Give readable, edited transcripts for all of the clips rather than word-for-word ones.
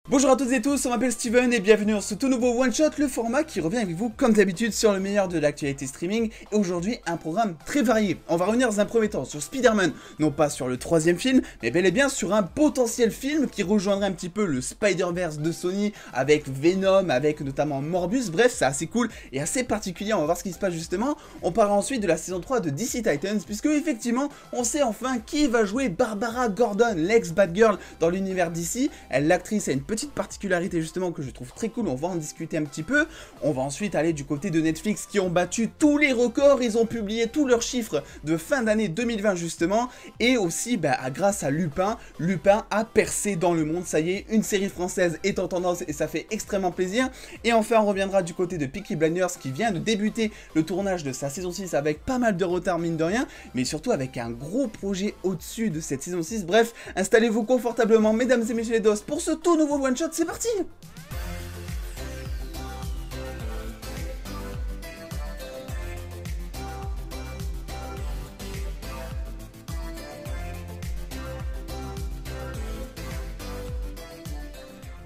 Bonjour à toutes et tous, on m'appelle Steven et bienvenue dans ce tout nouveau One Shot, le format qui revient avec vous comme d'habitude sur le meilleur de l'actualité streaming. Et aujourd'hui un programme très varié. On va revenir dans un premier temps sur Spider-Man, non pas sur le troisième film, mais bel et bien sur un potentiel film qui rejoindrait un petit peu le Spider-Verse de Sony avec Venom, avec notamment Morbius. Bref, c'est assez cool et assez particulier, on va voir ce qui se passe justement. On parlera ensuite de la saison 3 de DC Titans, puisque effectivement on sait enfin qui va jouer Barbara Gordon, l'ex-Batgirl dans l'univers DC. L'actrice a une petite particularité justement que je trouve très cool, on va en discuter un petit peu. On va ensuite aller du côté de Netflix qui ont battu tous les records, ils ont publié tous leurs chiffres de fin d'année 2020 justement, et aussi grâce à Lupin a percé dans le monde, ça y est, une série française est en tendance et ça fait extrêmement plaisir. Et enfin on reviendra du côté de Peaky Blinders qui vient de débuter le tournage de sa saison 6 avec pas mal de retard mine de rien, mais surtout avec un gros projet au-dessus de cette saison 6. Bref, installez-vous confortablement mesdames et messieurs les dos pour ce tout nouveau One Shot, c'est parti!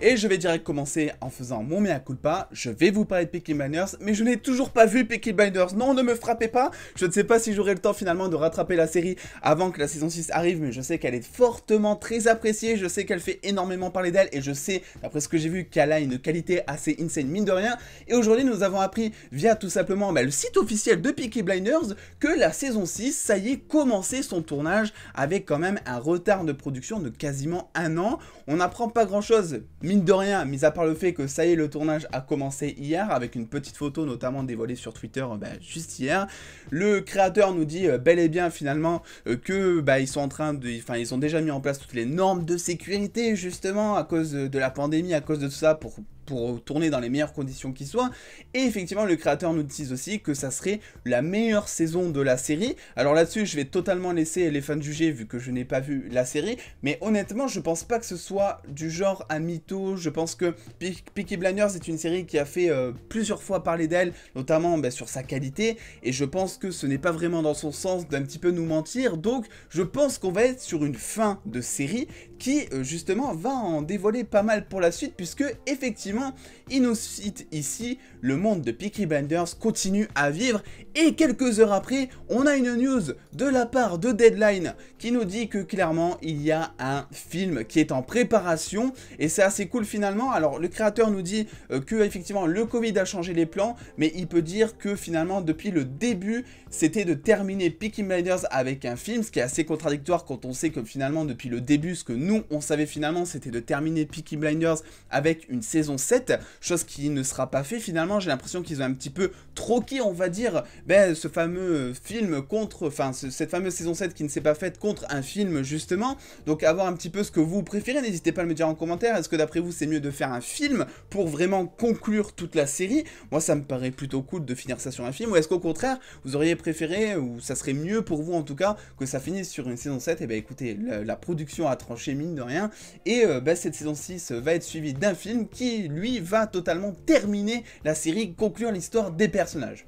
Et je vais direct commencer en faisant mon mea culpa. Je vais vous parler de Peaky Blinders, mais je n'ai toujours pas vu Peaky Blinders. Non, ne me frappez pas. Je ne sais pas si j'aurai le temps finalement de rattraper la série avant que la saison 6 arrive, mais je sais qu'elle est fortement très appréciée. Je sais qu'elle fait énormément parler d'elle et je sais, d'après ce que j'ai vu, qu'elle a une qualité assez insane mine de rien. Et aujourd'hui, nous avons appris via tout simplement le site officiel de Peaky Blinders que la saison 6, ça y est, commençait son tournage avec quand même un retard de production de quasiment un an. On n'apprend pas grand chose, mine de rien, mis à part le fait que ça y est, le tournage a commencé hier, avec une petite photo notamment dévoilée sur Twitter juste hier. Le créateur nous dit bel et bien finalement que ils sont en train de, ils ont déjà mis en place toutes les normes de sécurité justement à cause de la pandémie, à cause de tout ça pour tourner dans les meilleures conditions qui soient. Et effectivement le créateur nous dit aussi que ça serait la meilleure saison de la série. Alors là-dessus je vais totalement laisser les fans juger vu que je n'ai pas vu la série, mais honnêtement je pense pas que ce soit du genre un mytho. Je pense que Peaky Blinders est une série qui a fait plusieurs fois parler d'elle, notamment sur sa qualité, et je pense que ce n'est pas vraiment dans son sens d'un petit peu nous mentir. Donc je pense qu'on va être sur une fin de série qui justement va en dévoiler pas mal pour la suite, puisque effectivement il nous cite ici le monde de Peaky Blinders continue à vivre. Et quelques heures après on a une news de la part de Deadline qui nous dit que clairement il y a un film qui est en préparation, et c'est assez cool finalement. Alors le créateur nous dit que effectivement le Covid a changé les plans, mais il peut dire que finalement depuis le début c'était de terminer Peaky Blinders avec un film, ce qui est assez contradictoire quand on sait que finalement depuis le début ce que nous on savait finalement c'était de terminer Peaky Blinders avec une saison 7, chose qui ne sera pas fait finalement. J'ai l'impression qu'ils ont un petit peu troqué, on va dire, ce fameux film contre, cette fameuse saison 7 qui ne s'est pas faite contre un film justement. Donc à voir un petit peu ce que vous préférez, n'hésitez pas à me dire en commentaire. Est-ce que d'après vous c'est mieux de faire un film pour vraiment conclure toute la série? Moi ça me paraît plutôt cool de finir ça sur un film, ou est-ce qu'au contraire vous auriez préféré, ou ça serait mieux pour vous en tout cas, que ça finisse sur une saison 7? Et écoutez, la production a tranché mine de rien, et cette saison 6 va être suivie d'un film qui lui va totalement terminer la série, conclure l'histoire des personnages.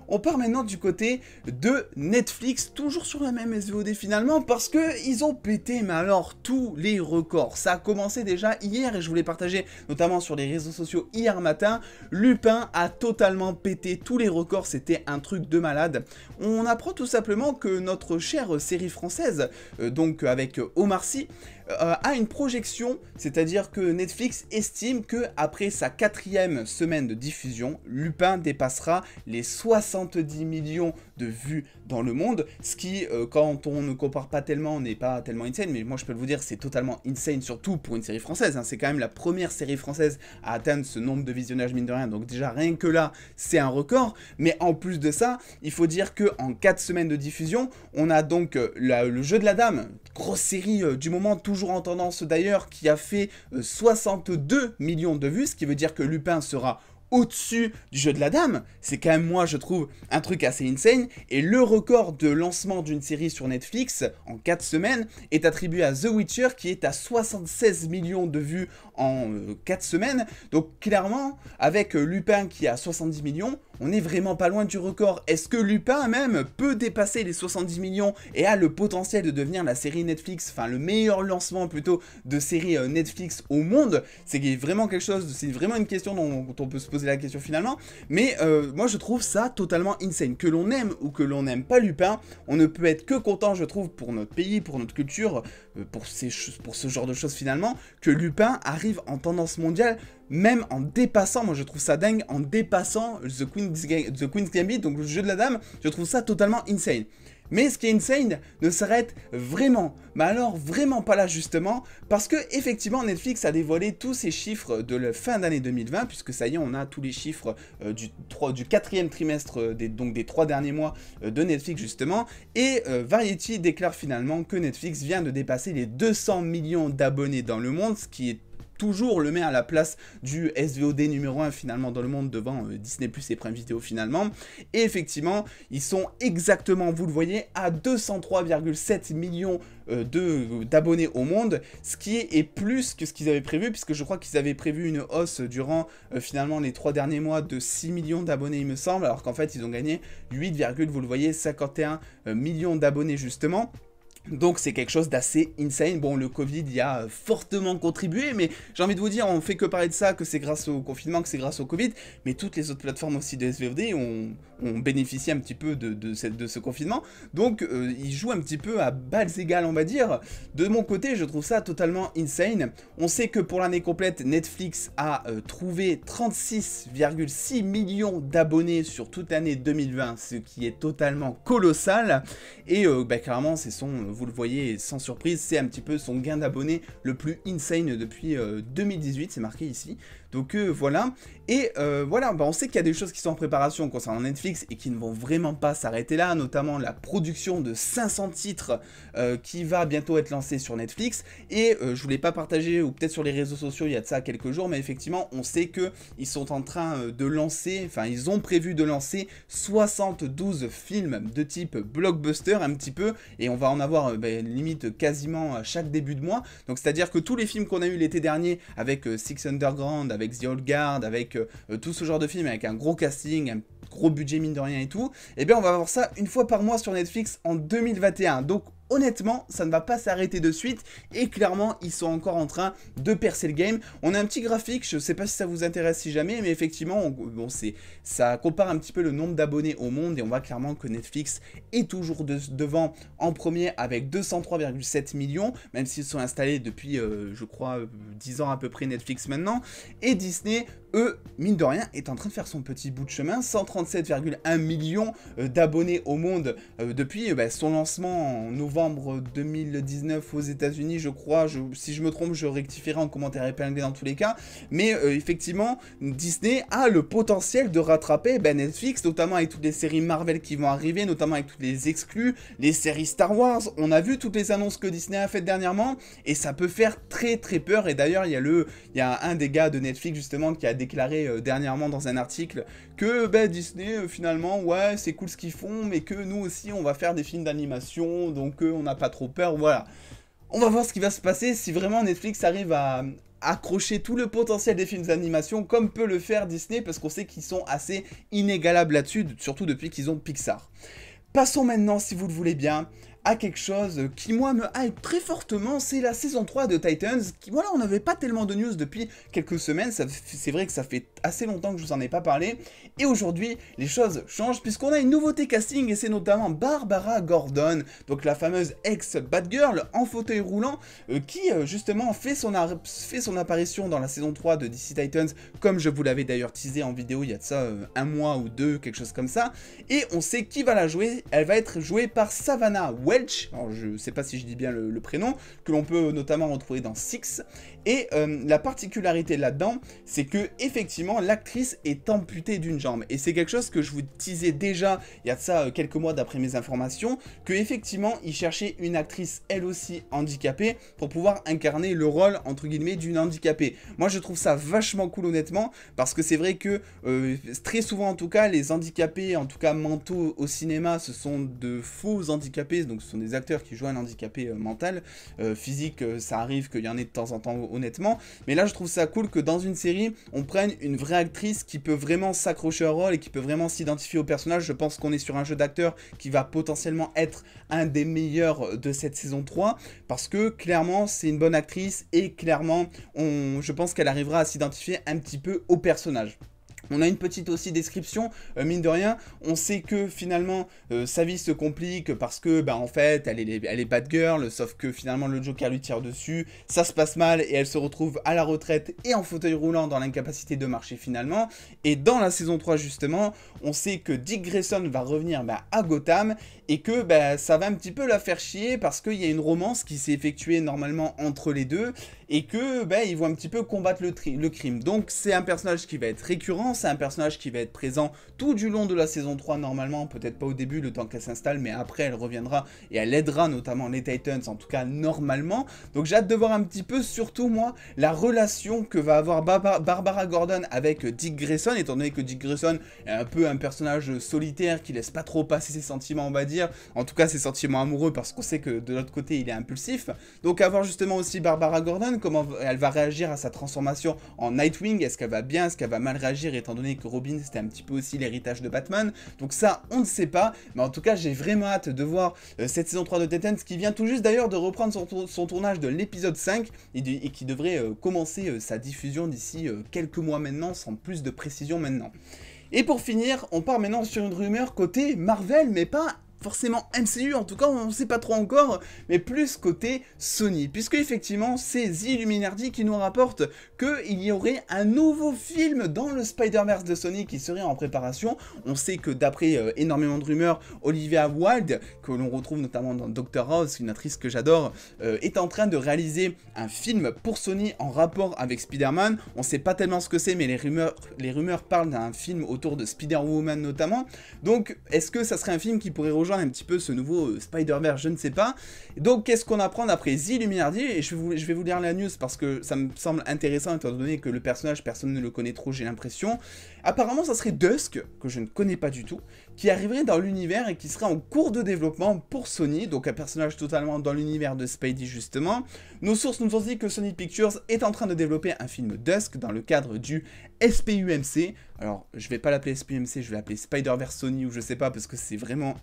On part maintenant du côté de Netflix, toujours sur la même SVOD finalement, parce que ils ont pété, mais alors, tous les records. Ça a commencé déjà hier, et je voulais partager notamment sur les réseaux sociaux hier matin. Lupin a totalement pété tous les records, c'était un truc de malade. On apprend tout simplement que notre chère série française, donc avec Omar Sy, a une projection, c'est-à-dire que Netflix estime que après sa 4e semaine de diffusion, Lupin dépassera les 70 millions de vues dans le monde, ce qui, quand on ne compare pas tellement, n'est pas tellement insane, mais moi je peux vous dire c'est totalement insane, surtout pour une série française, hein. C'est quand même la première série française à atteindre ce nombre de visionnages mine de rien, donc déjà rien que là, c'est un record. Mais en plus de ça, il faut dire que en 4 semaines de diffusion, on a donc le jeu de la dame, grosse série du moment, toujours en tendance d'ailleurs, qui a fait 62 millions de vues, ce qui veut dire que Lupin sera au-dessus du jeu de la dame. C'est quand même, moi, je trouve, un truc assez insane. Et le record de lancement d'une série sur Netflix en 4 semaines est attribué à The Witcher, qui est à 76 millions de vues en 4 semaines. Donc clairement, avec Lupin qui a 70 millions, on n'est vraiment pas loin du record. Est-ce que Lupin même peut dépasser les 70 millions et a le potentiel de devenir la série Netflix, enfin le meilleur lancement plutôt de série Netflix au monde? C'est vraiment quelque chose, c'est vraiment une question dont on peut se poser la question finalement. Mais moi je trouve ça totalement insane. Que l'on aime ou que l'on n'aime pas Lupin, on ne peut être que content, je trouve, pour notre pays, pour notre culture, pour ce genre de choses finalement, que Lupin arrive en tendance mondiale, même en dépassant, moi je trouve ça dingue, en dépassant The Queen's Gambit, donc le jeu de la dame, je trouve ça totalement insane. Mais ce qui est insane ne s'arrête vraiment, mais alors vraiment pas là justement, parce que effectivement Netflix a dévoilé tous ses chiffres de la fin d'année 2020, puisque ça y est, on a tous les chiffres du quatrième trimestre, donc des 3 derniers mois de Netflix justement, et Variety déclare finalement que Netflix vient de dépasser les 200 millions d'abonnés dans le monde, ce qui est toujours le met à la place du SVOD numéro 1 finalement dans le monde devant Disney+ et Prime Video finalement. Et effectivement, ils sont exactement, vous le voyez, à 203,7 millions d'abonnés au monde, ce qui est plus que ce qu'ils avaient prévu, puisque je crois qu'ils avaient prévu une hausse durant finalement les 3 derniers mois de 6 millions d'abonnés il me semble, alors qu'en fait ils ont gagné 8, vous le voyez, 51 millions d'abonnés justement. Donc c'est quelque chose d'assez insane. Bon, le Covid y a fortement contribué, mais j'ai envie de vous dire, on fait que parler de ça, que c'est grâce au confinement, que c'est grâce au Covid, mais toutes les autres plateformes aussi de SVOD ont bénéficié un petit peu de ce confinement. Donc ils jouent un petit peu à balles égales, on va dire. De mon côté, je trouve ça totalement insane. On sait que pour l'année complète, Netflix a trouvé 36,6 millions d'abonnés sur toute l'année 2020, ce qui est totalement colossal. Et clairement, c'est vous le voyez sans surprise, c'est un petit peu son gain d'abonnés le plus insane depuis 2018, c'est marqué ici. Donc voilà, et voilà, on sait qu'il y a des choses qui sont en préparation concernant Netflix et qui ne vont vraiment pas s'arrêter là, notamment la production de 500 titres qui va bientôt être lancée sur Netflix. Et je voulais pas partager, ou peut-être sur les réseaux sociaux il y a de ça quelques jours, mais effectivement on sait qu'ils sont en train de lancer, enfin ils ont prévu de lancer 72 films de type blockbuster un petit peu, et on va en avoir limite quasiment à chaque début de mois. Donc c'est à dire que tous les films qu'on a eu l'été dernier avec Six Underground, avec The Old Guard, avec tout ce genre de films avec un gros casting, un gros budget mine de rien et tout, et bien on va avoir ça une fois par mois sur Netflix en 2021. Donc honnêtement, ça ne va pas s'arrêter de suite, et clairement, ils sont encore en train de percer le game. On a un petit graphique, je ne sais pas si ça vous intéresse si jamais, mais effectivement, ça compare un petit peu le nombre d'abonnés au monde, et on voit clairement que Netflix est toujours devant en premier avec 203,7 millions, même s'ils sont installés depuis, je crois, 10 ans à peu près Netflix maintenant, et Disney, eux, mine de rien, est en train de faire son petit bout de chemin, 137,1 millions d'abonnés au monde depuis son lancement en novembre 2019 aux États-Unis, je crois. Si je me trompe, je rectifierai en commentaire épinglé dans tous les cas. Mais effectivement, Disney a le potentiel de rattraper Netflix, notamment avec toutes les séries Marvel qui vont arriver, notamment avec toutes les exclus, les séries Star Wars. On a vu toutes les annonces que Disney a faites dernièrement, et ça peut faire très très peur. Et d'ailleurs, il y a un des gars de Netflix justement qui a déclaré dernièrement dans un article que Disney finalement, ouais, c'est cool ce qu'ils font, mais que nous aussi on va faire des films d'animation, donc on n'a pas trop peur, voilà. On va voir ce qui va se passer si vraiment Netflix arrive à accrocher tout le potentiel des films d'animation comme peut le faire Disney, parce qu'on sait qu'ils sont assez inégalables là-dessus, surtout depuis qu'ils ont Pixar. Passons maintenant, si vous le voulez bien, à quelque chose qui, moi, me hype très fortement, c'est la saison 3 de Titans, qui, voilà, on n'avait pas tellement de news depuis quelques semaines, c'est vrai que ça fait assez longtemps que je vous en ai pas parlé, et aujourd'hui, les choses changent, puisqu'on a une nouveauté casting, et c'est notamment Barbara Gordon, donc la fameuse ex-Batgirl en fauteuil roulant, qui, justement, fait son apparition dans la saison 3 de DC Titans, comme je vous l'avais d'ailleurs teasé en vidéo il y a de ça un mois ou deux, quelque chose comme ça, et on sait qui va la jouer, elle va être jouée par Savannah Webb, Welch, alors je sais pas si je dis bien le prénom, que l'on peut notamment retrouver dans Six, et la particularité là-dedans, c'est que effectivement l'actrice est amputée d'une jambe, et c'est quelque chose que je vous disais déjà, il y a de ça quelques mois d'après mes informations, que effectivement il cherchait une actrice elle aussi handicapée, pour pouvoir incarner le rôle entre guillemets d'une handicapée. Moi je trouve ça vachement cool honnêtement, parce que c'est vrai que très souvent en tout cas, les handicapés, en tout cas mentaux au cinéma, ce sont de faux handicapés, donc ce sont des acteurs qui jouent un handicapé mental, physique, ça arrive qu'il y en ait de temps en temps honnêtement, mais là je trouve ça cool que dans une série, on prenne une vraie actrice qui peut vraiment s'accrocher au rôle et qui peut vraiment s'identifier au personnage. Je pense qu'on est sur un jeu d'acteur qui va potentiellement être un des meilleurs de cette saison 3, parce que clairement c'est une bonne actrice et clairement je pense qu'elle arrivera à s'identifier un petit peu au personnage. On a une petite aussi description, mine de rien, on sait que finalement sa vie se complique parce que bah en fait elle est bad girl, sauf que finalement le Joker lui tire dessus, ça se passe mal et elle se retrouve à la retraite et en fauteuil roulant dans l'incapacité de marcher finalement. Et dans la saison 3 justement, on sait que Dick Grayson va revenir à Gotham et que ça va un petit peu la faire chier parce qu'il y a une romance qui s'est effectuée normalement entre les deux et que ils vont un petit peu combattre le crime. Donc c'est un personnage qui va être récurrent, c'est un personnage qui va être présent tout du long de la saison 3 normalement, peut-être pas au début le temps qu'elle s'installe, mais après elle reviendra et elle aidera notamment les Titans, en tout cas normalement. Donc j'ai hâte de voir un petit peu, surtout moi, la relation que va avoir Barbara Gordon avec Dick Grayson, étant donné que Dick Grayson est un peu un personnage solitaire qui laisse pas trop passer ses sentiments, on va dire, en tout cas ses sentiments amoureux, parce qu'on sait que de l'autre côté il est impulsif. Donc à voir justement aussi Barbara Gordon, comment elle va réagir à sa transformation en Nightwing, est-ce qu'elle va bien, est-ce qu'elle va mal réagir, étant donné que Robin c'était un petit peu aussi l'héritage de Batman. Donc ça on ne sait pas, mais en tout cas j'ai vraiment hâte de voir cette saison 3 de Titans, qui vient tout juste d'ailleurs de reprendre son tournage de l'épisode 5 et qui devrait commencer sa diffusion d'ici quelques mois maintenant, sans plus de précision maintenant. Et pour finir, on part maintenant sur une rumeur côté Marvel, mais pas forcément MCU, en tout cas on ne sait pas trop encore, mais plus côté Sony, puisque effectivement c'est The Illuminati qui nous rapporte qu'il y aurait un nouveau film dans le Spider-Verse de Sony qui serait en préparation. On sait que d'après énormément de rumeurs, Olivia Wilde, que l'on retrouve notamment dans Dr. House, une actrice que j'adore, est en train de réaliser un film pour Sony en rapport avec Spider-Man. On ne sait pas tellement ce que c'est, mais les rumeurs parlent d'un film autour de Spider-Woman notamment. Donc est-ce que ça serait un film qui pourrait rejoindre un petit peu ce nouveau Spider-Verse, je ne sais pas. Donc qu'est-ce qu'on apprend d'après The Illuminati, et je vais vous lire la news parce que ça me semble intéressant étant donné que le personnage, personne ne le connaît trop, j'ai l'impression. Apparemment ça serait Dusk, que je ne connais pas du tout, qui arriverait dans l'univers et qui serait en cours de développement pour Sony, donc un personnage totalement dans l'univers de Spidey justement. Nos sources nous ont dit que Sony Pictures est en train de développer un film Dusk dans le cadre du SPUMC. Alors je vais pas l'appeler SPUMC, je vais l'appeler Spider-Verse Sony ou je sais pas, parce que c'est vraiment...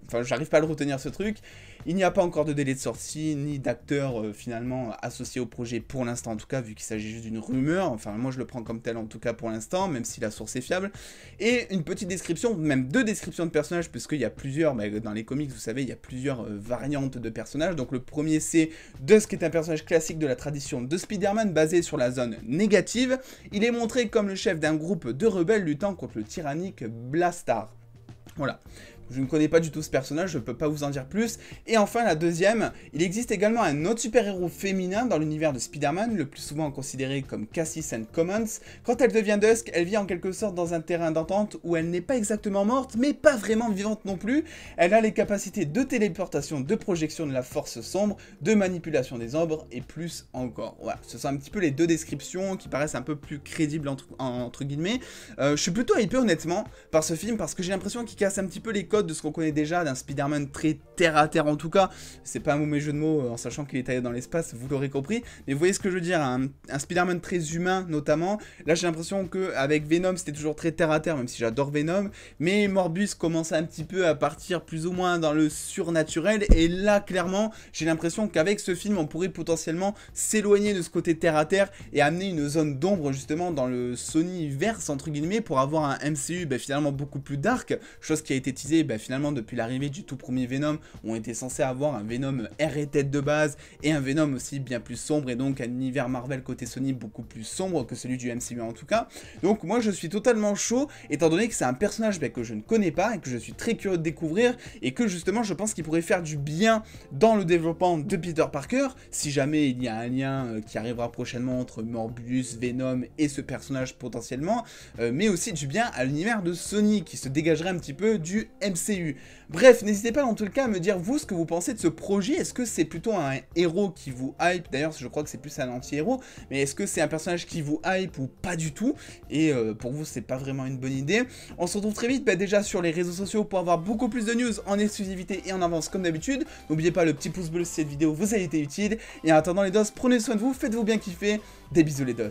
Enfin, j'arrive pas à le retenir ce truc. Il n'y a pas encore de délai de sortie, ni d'acteur finalement associé au projet pour l'instant, en tout cas, vu qu'il s'agit juste d'une rumeur. Enfin, moi je le prends comme tel en tout cas pour l'instant, même si la source est fiable. Et une petite description, même deux descriptions de personnages, puisqu'il y a plusieurs, dans les comics, vous savez, il y a plusieurs variantes de personnages. Donc le premier, c'est Dusk, est un personnage classique de la tradition de Spider-Man, basé sur la zone négative. Il est montré comme le chef d'un groupe de rebelles luttant contre le tyrannique Blastar. Voilà. Je ne connais pas du tout ce personnage, je ne peux pas vous en dire plus. Et enfin, la deuxième, il existe également un autre super-héros féminin dans l'univers de Spider-Man, le plus souvent considéré comme Cassie St. Commons. Quand elle devient Dusk, elle vit en quelque sorte dans un terrain d'entente où elle n'est pas exactement morte, mais pas vraiment vivante non plus. Elle a les capacités de téléportation, de projection de la force sombre, de manipulation des ombres, et plus encore. Voilà, ce sont un petit peu les deux descriptions qui paraissent un peu plus crédibles entre guillemets. Je suis plutôt hypé honnêtement par ce film, parce que j'ai l'impression qu'il casse un petit peu les codes de ce qu'on connaît déjà, d'un Spider-Man très terre à terre en tout cas. C'est pas un mauvais jeu de mots en sachant qu'il est allé dans l'espace, vous l'aurez compris, mais vous voyez ce que je veux dire, un Spider-Man très humain notamment. Là j'ai l'impression qu'avec Venom c'était toujours très terre à terre, même si j'adore Venom, mais Morbius commence un petit peu à partir plus ou moins dans le surnaturel, et là clairement j'ai l'impression qu'avec ce film on pourrait potentiellement s'éloigner de ce côté terre à terre et amener une zone d'ombre justement dans le Sonyverse entre guillemets, pour avoir un MCU finalement beaucoup plus dark, chose qui a été teasée finalement depuis l'arrivée du tout premier Venom, on était censé avoir un Venom air et tête de base et un Venom aussi bien plus sombre et donc un univers Marvel côté Sony beaucoup plus sombre que celui du MCU en tout cas. Donc moi je suis totalement chaud étant donné que c'est un personnage que je ne connais pas et que je suis très curieux de découvrir et que justement je pense qu'il pourrait faire du bien dans le développement de Peter Parker si jamais il y a un lien qui arrivera prochainement entre Morbius, Venom et ce personnage potentiellement, mais aussi du bien à l'univers de Sony qui se dégagerait un petit peu du MCU. Bref, n'hésitez pas dans tout le cas à me dire vous ce que vous pensez de ce projet. Est-ce que c'est plutôt un héros qui vous hype? D'ailleurs je crois que c'est plus un anti-héros, mais est-ce que c'est un personnage qui vous hype ou pas du tout? Et pour vous c'est pas vraiment une bonne idée. On se retrouve très vite déjà sur les réseaux sociaux pour avoir beaucoup plus de news en exclusivité et en avance comme d'habitude. N'oubliez pas le petit pouce bleu si cette vidéo vous a été utile. Et en attendant les dos, prenez soin de vous, faites-vous bien kiffer. Des bisous les dos.